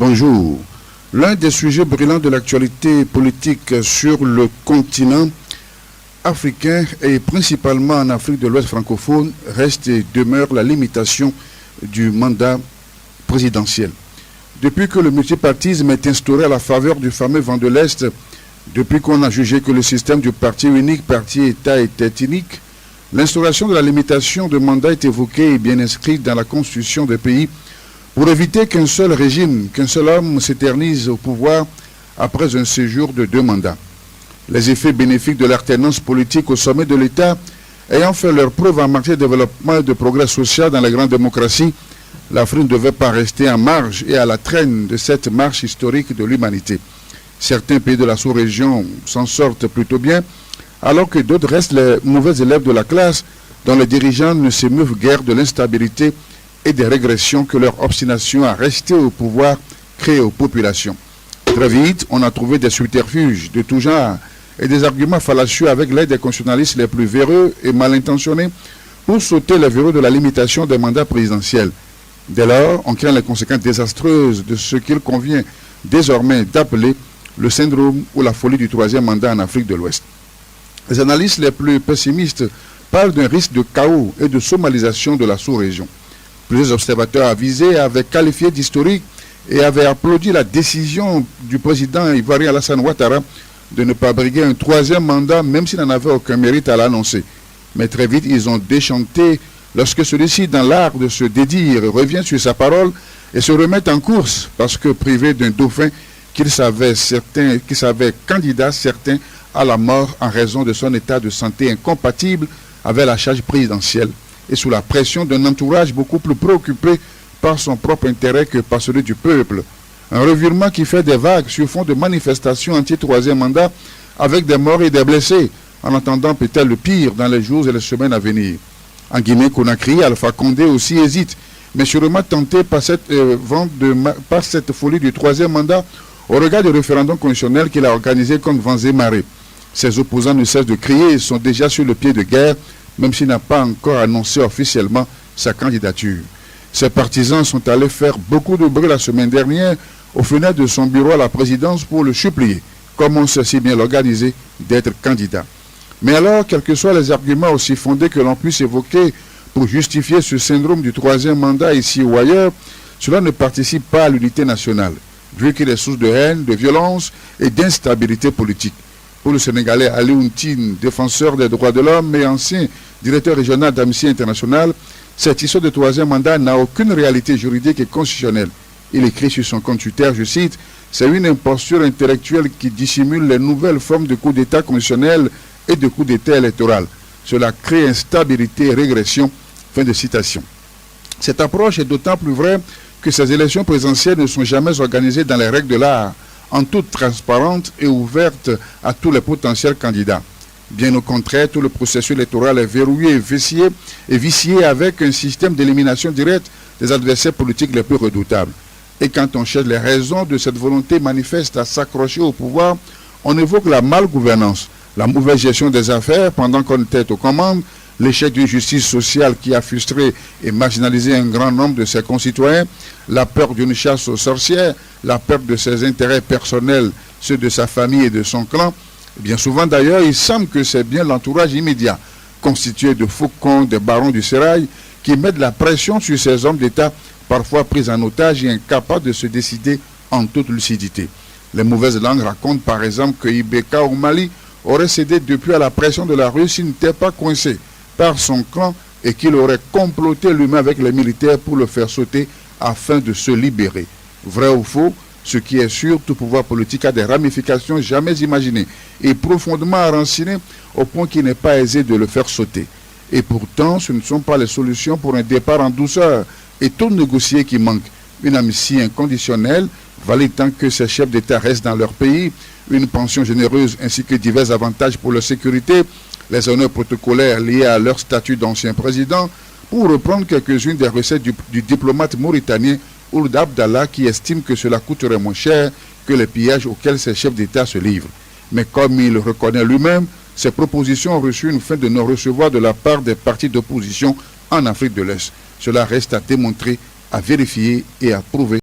Bonjour. L'un des sujets brûlants de l'actualité politique sur le continent africain et principalement en Afrique de l'Ouest francophone reste et demeure la limitation du mandat présidentiel. Depuis que le multipartisme est instauré à la faveur du fameux vent de l'Est, depuis qu'on a jugé que le système du parti unique, parti-État était inique, l'instauration de la limitation de mandat est évoquée et bien inscrite dans la constitution des pays pour éviter qu'un seul régime, qu'un seul homme s'éternise au pouvoir après un séjour de 2 mandats. Les effets bénéfiques de l'alternance politique au sommet de l'État ayant fait leur preuve en matière de développement et de progrès social dans les grandes démocraties, l'Afrique ne devait pas rester en marge et à la traîne de cette marche historique de l'humanité. Certains pays de la sous-région s'en sortent plutôt bien, alors que d'autres restent les mauvais élèves de la classe dont les dirigeants ne s'émeuvent guère de l'instabilité et des régressions que leur obstination à rester au pouvoir crée aux populations. Très vite, on a trouvé des subterfuges de tout genre et des arguments fallacieux avec l'aide des constitutionnalistes les plus véreux et mal intentionnés pour sauter les verrous de la limitation des mandats présidentiels. Dès lors, on craint les conséquences désastreuses de ce qu'il convient désormais d'appeler le syndrome ou la folie du 3e mandat en Afrique de l'Ouest. Les analystes les plus pessimistes parlent d'un risque de chaos et de somalisation de la sous-région. Plusieurs observateurs avisés avaient qualifié d'historique et avaient applaudi la décision du président ivoirien Alassane Ouattara de ne pas briguer un 3e mandat, même s'il n'en avait aucun mérite à l'annoncer. Mais très vite, ils ont déchanté lorsque celui-ci, dans l'art de se dédire, revient sur sa parole et se remet en course, parce que privé d'un dauphin qu'il savait candidat certain à la mort en raison de son état de santé incompatible avec la charge présidentielle et sous la pression d'un entourage beaucoup plus préoccupé par son propre intérêt que par celui du peuple. Un revirement qui fait des vagues sur fond de manifestations anti-3e mandat avec des morts et des blessés, en attendant peut-être le pire dans les jours et les semaines à venir. En Guinée-Conakry, Alpha Condé aussi hésite, mais sûrement tenté par cette folie du 3e mandat au regard du référendum constitutionnel qu'il a organisé contre vents et marées. Ses opposants ne cessent de crier et sont déjà sur le pied de guerre, même s'il n'a pas encore annoncé officiellement sa candidature. Ses partisans sont allés faire beaucoup de bruit la semaine dernière aux fenêtres de son bureau à la présidence pour le supplier, comme on sait si bien l'organiser, d'être candidat. Mais alors, quels que soient les arguments aussi fondés que l'on puisse évoquer pour justifier ce syndrome du 3e mandat ici ou ailleurs, cela ne participe pas à l'unité nationale, vu qu'il est source de haine, de violence et d'instabilité politique. Pour le Sénégalais Ali Ountine, défenseur des droits de l'homme et ancien directeur régional d'Amnesty International, cette histoire de 3e mandat n'a aucune réalité juridique et constitutionnelle. Il écrit sur son compte Twitter, je cite, « C'est une imposture intellectuelle qui dissimule les nouvelles formes de coup d'État constitutionnel et de coup d'État électoral. Cela crée instabilité et régression. » Fin de citation. Cette approche est d'autant plus vraie que ces élections présidentielles ne sont jamais organisées dans les règles de l'art, en toute transparente et ouverte à tous les potentiels candidats. Bien au contraire, tout le processus électoral est verrouillé et vicié avec un système d'élimination directe des adversaires politiques les plus redoutables. Et quand on cherche les raisons de cette volonté manifeste à s'accrocher au pouvoir, on évoque la malgouvernance, la mauvaise gestion des affaires pendant qu'on était aux commandes, l'échec d'une justice sociale qui a frustré et marginalisé un grand nombre de ses concitoyens, la peur d'une chasse aux sorcières, la perte de ses intérêts personnels, ceux de sa famille et de son clan. Bien souvent d'ailleurs, il semble que c'est bien l'entourage immédiat, constitué de faucons, des barons du sérail, qui mettent la pression sur ces hommes d'État, parfois pris en otage et incapables de se décider en toute lucidité. Les mauvaises langues racontent par exemple que Ibeka au Mali aurait cédé depuis à la pression de la Russie s'il n'était pas coincé par son clan et qu'il aurait comploté lui-même avec les militaires pour le faire sauter afin de se libérer. Vrai ou faux, ce qui est sûr, tout pouvoir politique a des ramifications jamais imaginées et profondément enracinées au point qu'il n'est pas aisé de le faire sauter. Et pourtant, ce ne sont pas les solutions pour un départ en douceur et tout négocié qui manque. Une amnistie inconditionnelle, valide tant que ces chefs d'État restent dans leur pays, une pension généreuse ainsi que divers avantages pour leur sécurité, les honneurs protocolaires liés à leur statut d'ancien président, pour reprendre quelques-unes des recettes du diplomate mauritanien Ould Abdallah qui estime que cela coûterait moins cher que les pillages auxquels ces chefs d'État se livrent. Mais comme il le reconnaît lui-même, ces propositions ont reçu une fin de non-recevoir de la part des partis d'opposition en Afrique de l'Est. Cela reste à démontrer, à vérifier et à prouver.